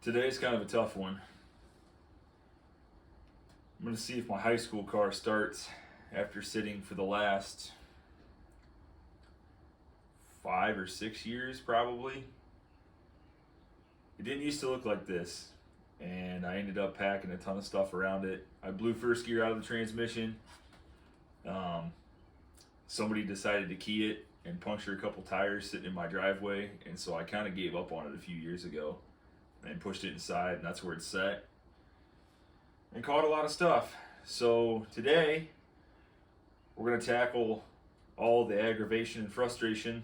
Today's kind of a tough one. I'm going to see if my high school car starts after sitting for the last 5 or 6 years, probably. It didn't used to look like this, and I ended up packing a ton of stuff around it. I blew first gear out of the transmission. Somebody decided to key it and puncture a couple tires sitting in my driveway, and so I kind of gave up on it a few years ago and pushed it inside, and that's where it's set. And caught a lot of stuff. So today, we're going to tackle all the aggravation and frustration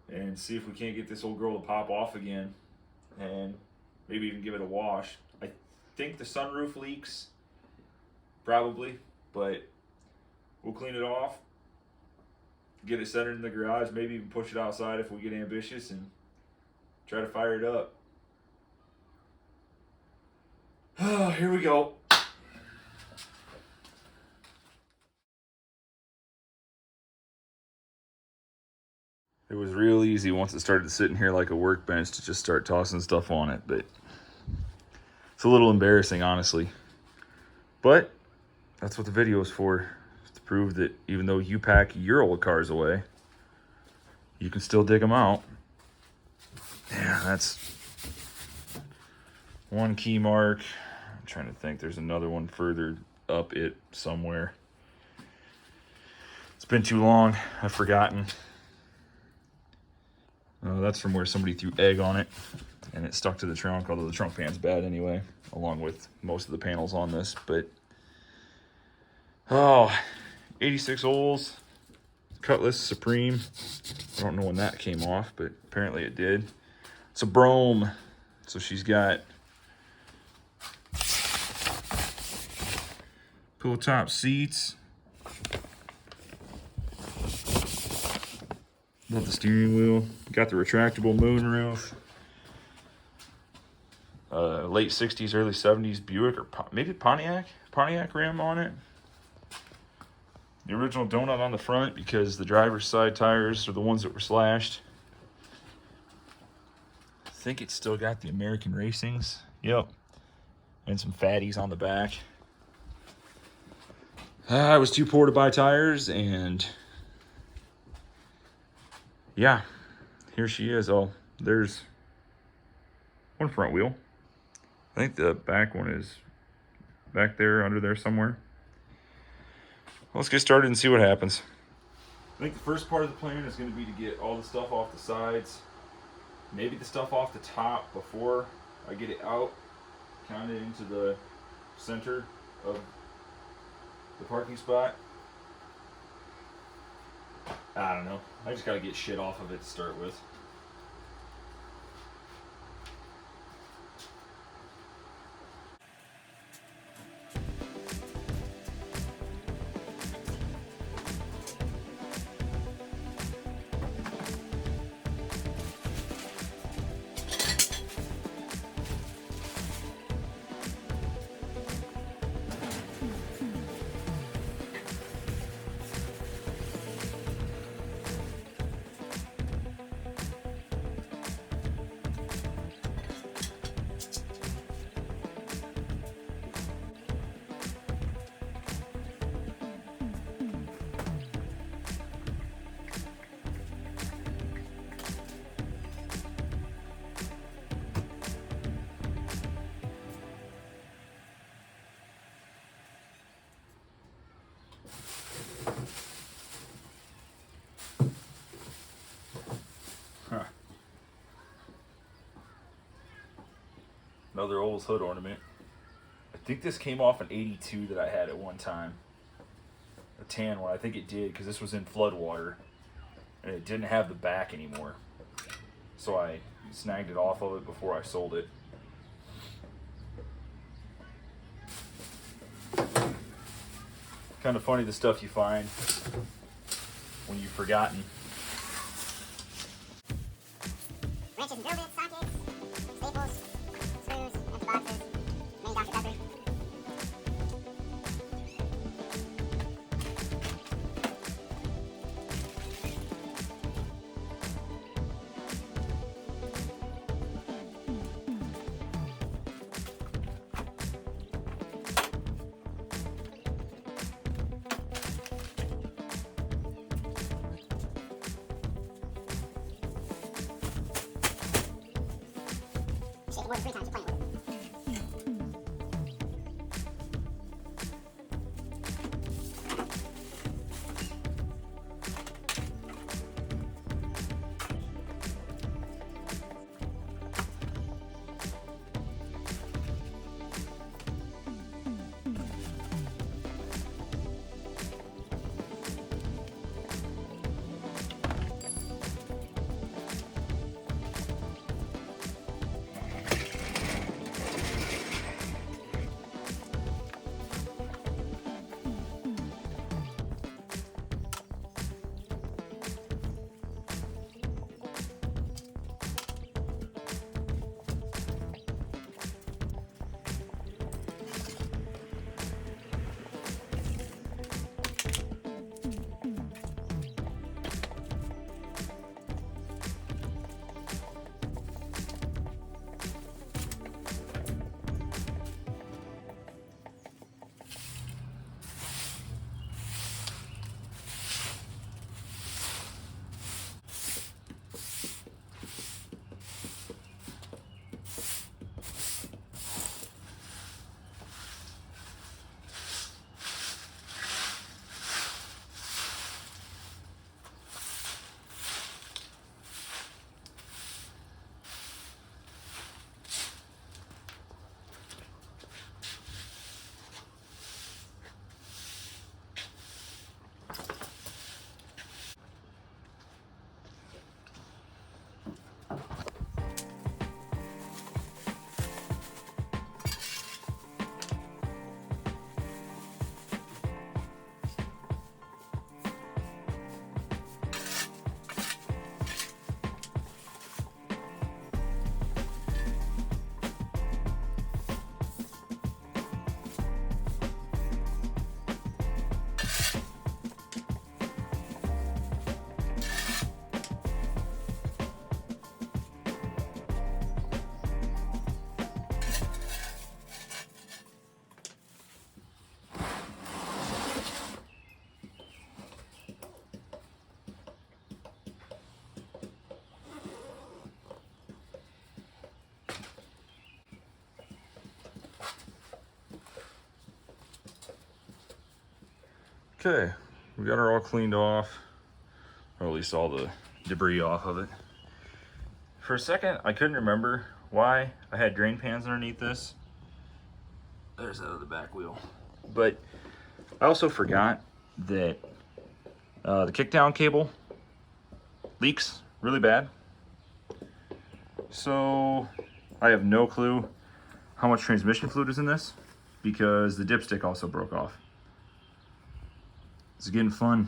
and see if we can't get this old girl to pop off again and maybe even give it a wash. I think the sunroof leaks, probably, but we'll clean it off, get it centered in the garage, maybe even push it outside if we get ambitious and try to fire it up. Oh, here we go. It was real easy once it started sitting here like a workbench to just start tossing stuff on it, but it's a little embarrassing, honestly. But that's what the video is for, to prove that even though you pack your old cars away, you can still dig them out. Yeah, that's one key mark. I'm trying to think, there's another one further up it somewhere. It's been too long, I've forgotten. That's from where somebody threw egg on it and it stuck to the trunk, although the trunk pan's bad anyway, along with most of the panels on this. But 86 Olds, Cutlass Supreme. I don't know when that came off, but apparently it did. It's a Brome, so she's got pull top seats. Love the steering wheel. Got the retractable moonroof. Late 60s, early 70s Buick, or maybe Pontiac rim on it. The original donut on the front because the driver's side tires are the ones that were slashed. I think it's still got the American Racings. Yep. And some fatties on the back. I was too poor to buy tires, and yeah, here she is. Oh, there's one front wheel. I think the back one is back there, under there somewhere. Let's get started and see what happens. I think the first part of the plan is going to be to get all the stuff off the sides, maybe the stuff off the top before I get it out, kind of into the center of the parking spot. I don't know. I just got to get shit off of it to start with. Another Olds hood ornament. I think this came off an 82 that I had at one time. A tan one. I think it did, because this was in flood water. And it didn't have the back anymore. So I snagged it off of it before I sold it. Kind of funny the stuff you find when you've forgotten. Wrenches and drill bits, sockets, staples, screws, empty boxes, mini Dr. Pepper. more than 3 times, you're playing with it. Okay, we got her all cleaned off, or at least all the debris off of it. For a second, I couldn't remember why I had drain pans underneath this. There's that other back wheel. But I also forgot that the kickdown cable leaks really bad. So I have no clue how much transmission fluid is in this because the dipstick also broke off. It's getting fun.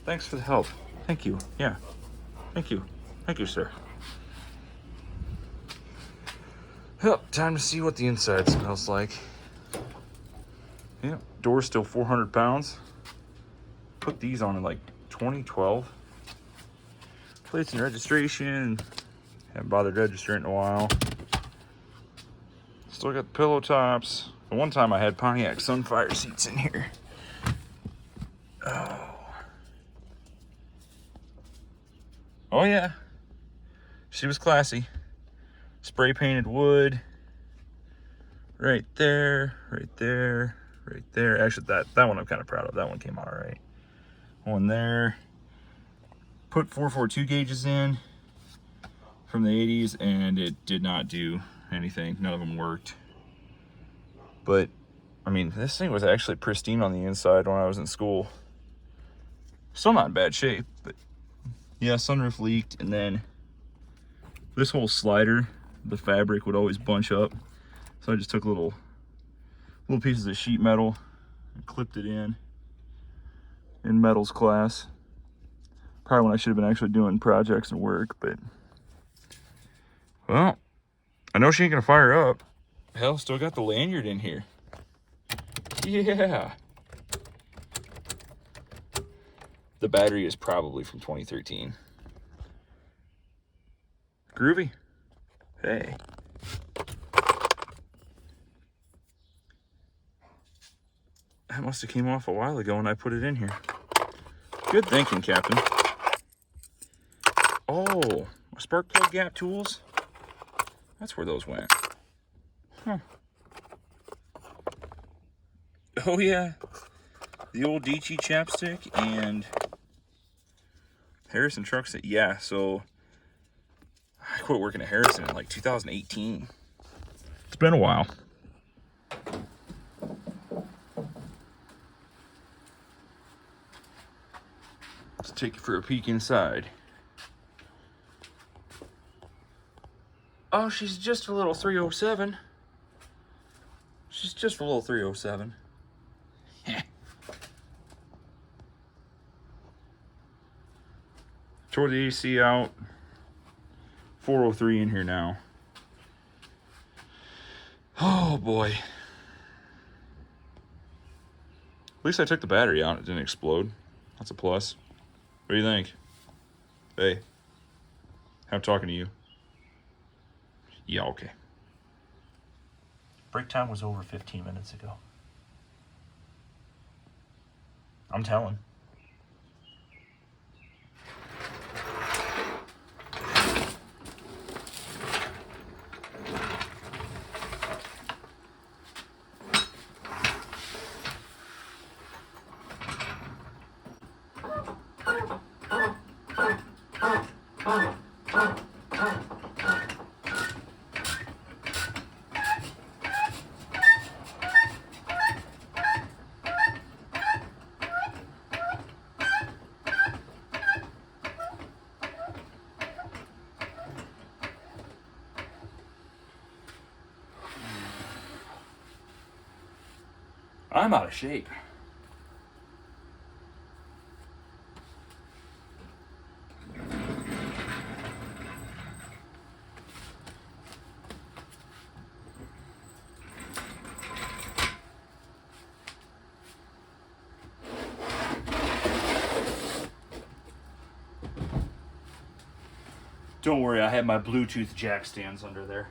Thanks for the help. Thank you. Yeah. Thank you. Thank you, sir. Yep, time to see what the inside smells like. Yep, door's still 400 pounds. Put these on in like 2012. Plates and registration. Haven't bothered registering in a while. Still got the pillow tops. The one time I had Pontiac Sunfire seats in here. Oh. Oh yeah. She was classy. Spray painted wood. Right there, right there, right there. Actually, that one I'm kind of proud of. That one came out all right. One there. Put 442 gauges in from the 80s, and it did not do anything. None of them worked. But, I mean, this thing was actually pristine on the inside when I was in school. Still not in bad shape, but yeah, sunroof leaked, and then this whole slider, the fabric would always bunch up. So I just took little pieces of sheet metal and clipped it in metals class. Probably when I should have been actually doing projects and work, but well, I know she ain't gonna fire up. Hell, still got the lanyard in here. Yeah. The battery is probably from 2013. Groovy. Hey. That must have came off a while ago when I put it in here. Good thinking, Captain. Oh, spark plug gap tools? That's where those went. Huh. Oh yeah. The old Dici chapstick and Harrison trucks. Yeah, so I quit working at Harrison in like 2018. It's been a while. Let's take you for a peek inside. Oh, she's just a little 307. She's just a little 307. Tore the AC out. 403 in here now. Oh boy. At least I took the battery out. It didn't explode. That's a plus. What do you think? Hey. I'm talking to you. Yeah, okay. Break time was over 15 minutes ago. I'm telling. I'm out of shape. Don't worry, I have my Bluetooth jack stands under there.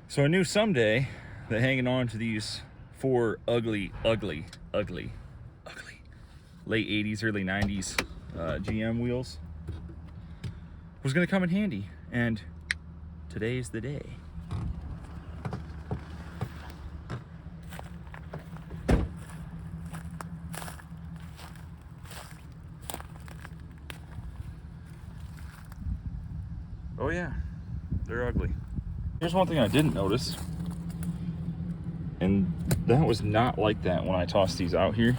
So I knew someday that hanging on to these 4 ugly late 80s, early 90s GM wheels was gonna come in handy, and today's the day. Oh yeah, they're ugly. Here's one thing I didn't notice, and that was not like that when I tossed these out here.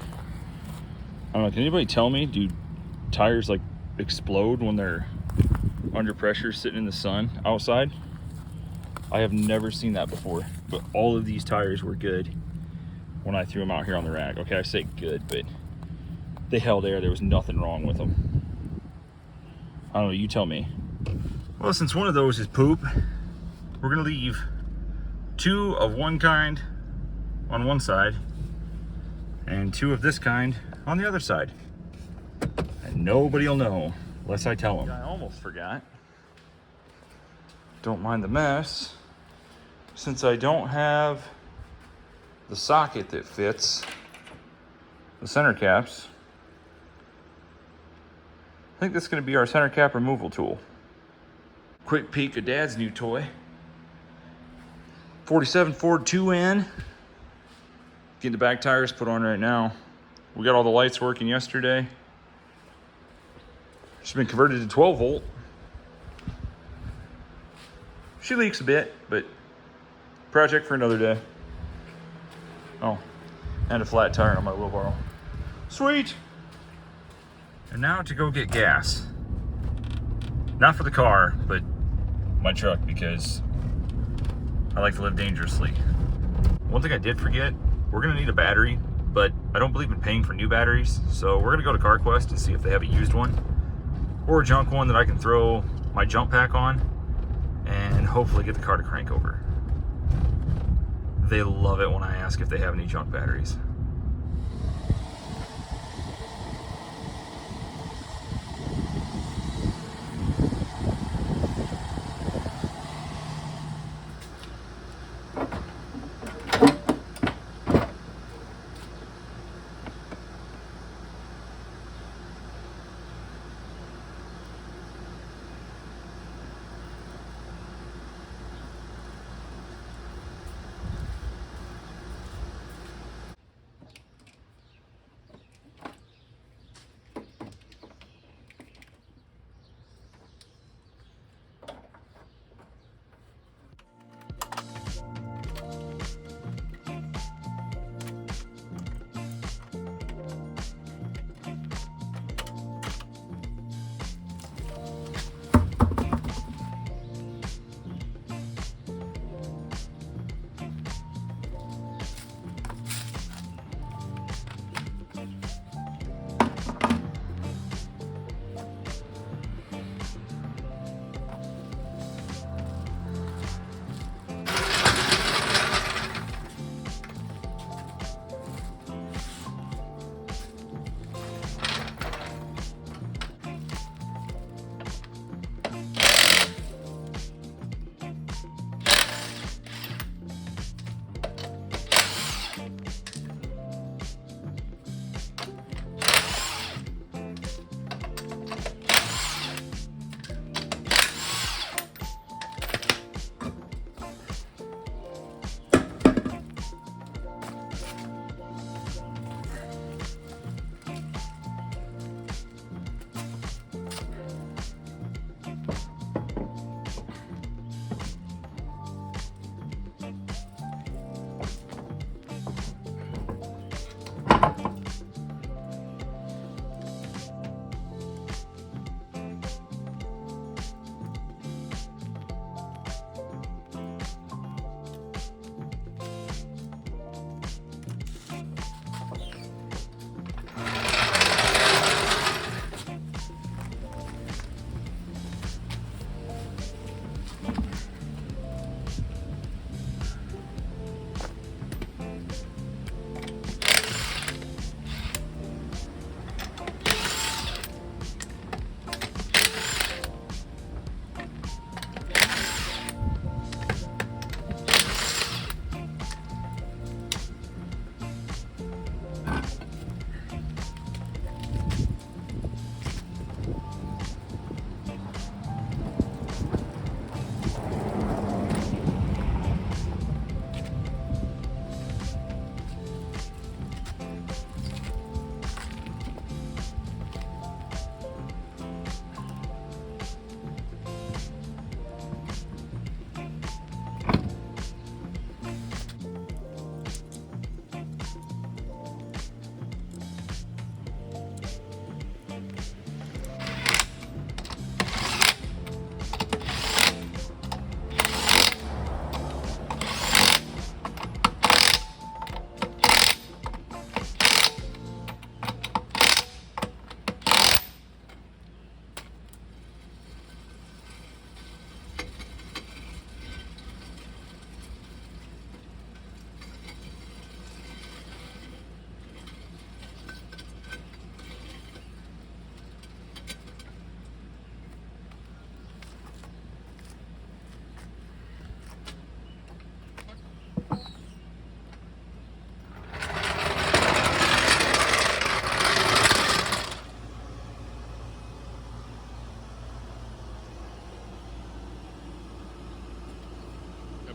I don't know, can anybody tell me, do tires like explode when they're under pressure sitting in the sun outside? I have never seen that before, but all of these tires were good when I threw them out here on the rack. Okay, I say good, but they held air. There was nothing wrong with them. I don't know, you tell me. Well, since one of those is poop, we're gonna leave 2 of one kind on one side and 2 of this kind on the other side. And nobody will know unless I tell them. I almost forgot. Don't mind the mess. Since I don't have the socket that fits the center caps, I think that's gonna be our center cap removal tool. Quick peek of Dad's new toy. 47 Ford 2N. Getting the back tires put on right now. We got all the lights working yesterday. She's been converted to 12 volt. She leaks a bit, but project for another day. Oh, and a flat tire on my wheelbarrow. Sweet. And now to go get gas. Not for the car, but my truck, because I like to live dangerously. One thing I did forget, we're gonna need a battery, but I don't believe in paying for new batteries, so we're gonna go to CarQuest and see if they have a used one or a junk one that I can throw my jump pack on and hopefully get the car to crank over. They love it when I ask if they have any junk batteries.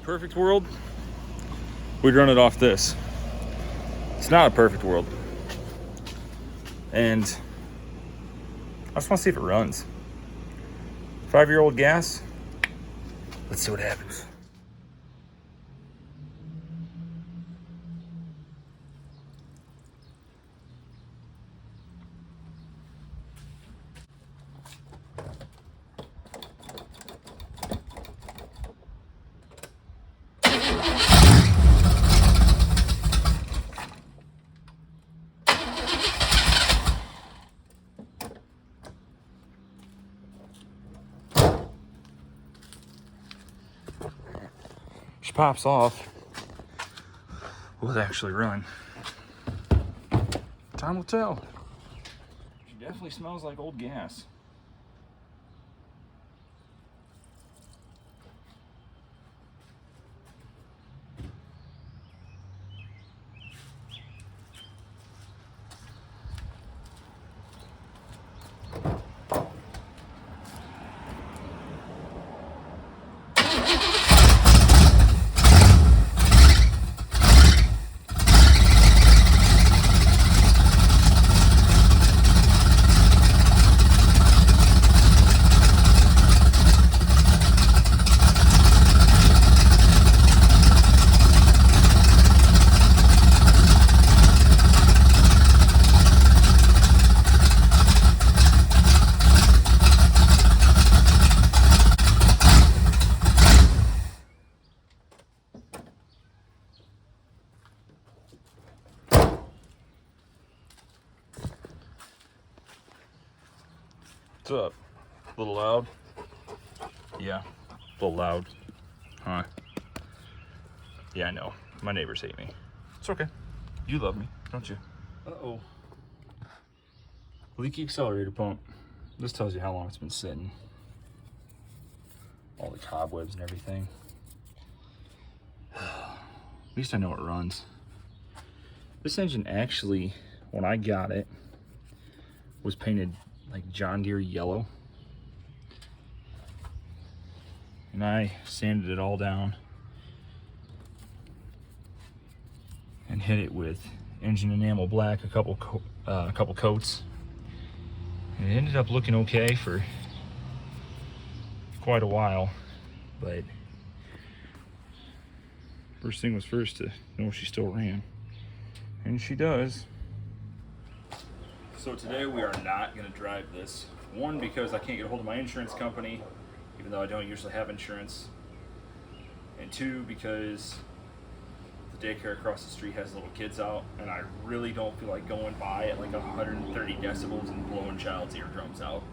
perfect world, we'd run it off this. It's not a perfect world. And I just want to see if it runs. 5-year-old gas. Let's see what happens. She pops off. Will it actually run? Time will tell. She definitely smells like old gas. What's up? A little loud? Yeah, a little loud. Huh? Yeah, I know. My neighbors hate me. It's okay. You love me, don't you? Uh-oh. Leaky accelerator pump. This tells you how long it's been sitting. All the cobwebs and everything. At least I know it runs. This engine actually, when I got it, was painted like John Deere yellow. And I sanded it all down and hit it with engine enamel black, a couple coats. And it ended up looking okay for quite a while, but first thing was first to know she still ran. And she does. So today we are not going to drive this. One, because I can't get a hold of my insurance company, even though I don't usually have insurance. And two, because the daycare across the street has little kids out, and I really don't feel like going by at like 130 decibels and blowing child's eardrums out.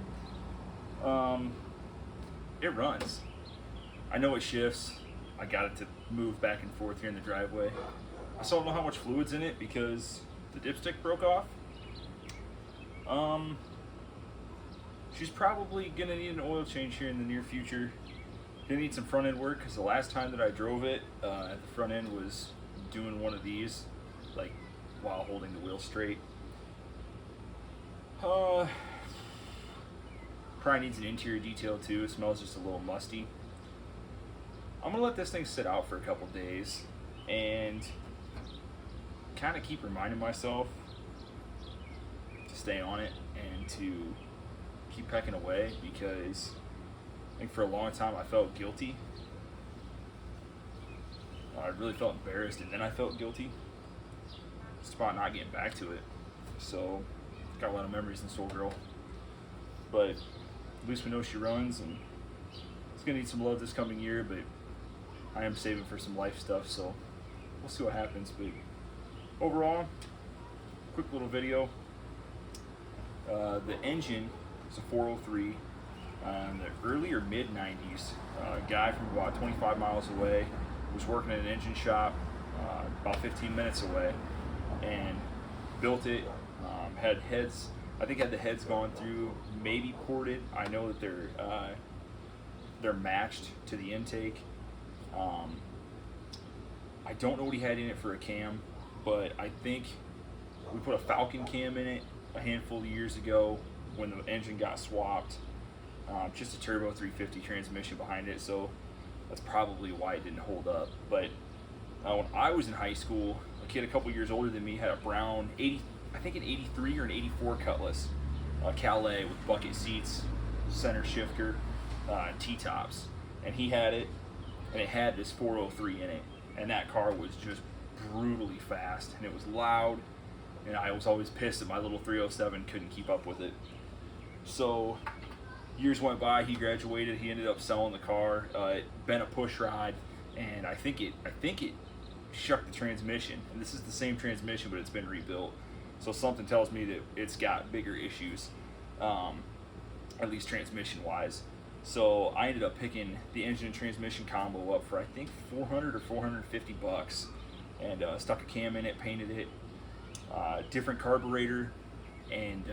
It runs. I know it shifts. I got it to move back and forth here in the driveway. I still don't know how much fluid's in it because the dipstick broke off. She's probably gonna need an oil change here in the near future. Gonna need some front end work because the last time that I drove it, at the front end was doing one of these, like while holding the wheel straight. Probably needs an interior detail too. It smells just a little musty. I'm gonna let this thing sit out for a couple days and kind of keep reminding myself to stay on it and to keep pecking away, because I think for a long time I felt guilty. I really felt embarrassed, and then I felt guilty just about not getting back to it. So got a lot of memories in Soul Girl, but at least we know she runs, and it's gonna need some love this coming year, but I am saving for some life stuff, so we'll see what happens. But overall, quick little video. The engine is a 403, the early or mid 90s. A guy from about 25 miles away was working at an engine shop about 15 minutes away and built it. Had heads, I think had the heads gone through, maybe ported. I know that they're matched to the intake. I don't know what he had in it for a cam, but I think we put a Falcon cam in it a handful of years ago when the engine got swapped. Just a turbo 350 transmission behind it, so that's probably why it didn't hold up. But when I was in high school, a kid a couple years older than me had a brown 80, I think an 83 or an 84 Cutlass, Calais with bucket seats, center shifter, and T-tops. And he had it, and it had this 403 in it. And that car was just brutally fast, and it was loud, and I was always pissed that my little 307 couldn't keep up with it. So years went by, he graduated, he ended up selling the car. It been a push rod, and I think it shucked the transmission. And this is the same transmission, but it's been rebuilt. So something tells me that it's got bigger issues, at least transmission wise. So I ended up picking the engine and transmission combo up for I think $400 or $450, and stuck a cam in it, painted it, different carburetor, and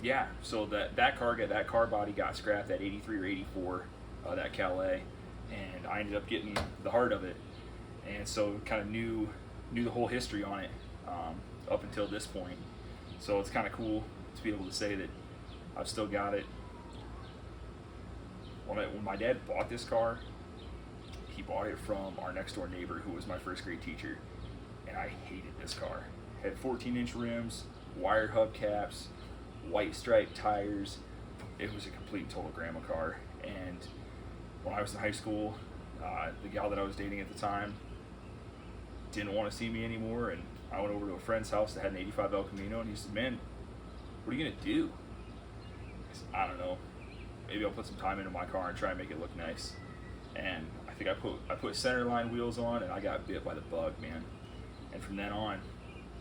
yeah. So that car body got scrapped, that 83 or 84, that Calais, and I ended up getting the heart of it, and so kind of knew the whole history on it up until this point. So it's kind of cool to be able to say that I've still got it. When my dad bought this car, he bought it from our next door neighbor who was my first grade teacher, and I hated this car. It had 14-inch rims, wired hubcaps, white striped tires. It was a complete and total grandma car. And when I was in high school, the gal that I was dating at the time didn't want to see me anymore, and I went over to a friend's house that had an 85 El Camino, and he said, "Man, what are you gonna do?" I said, "I don't know. Maybe I'll put some time into my car and try and make it look nice." And I think I put center line wheels on, and I got bit by the bug, man. And from then on,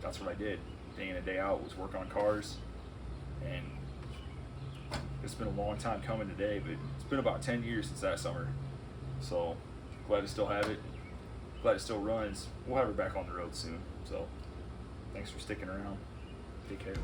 that's what I did. Day in and day out was work on cars. And it's been a long time coming today, but it's been about 10 years since that summer. So glad to still have it. Glad it still runs. We'll have her back on the road soon. So thanks for sticking around. Take care.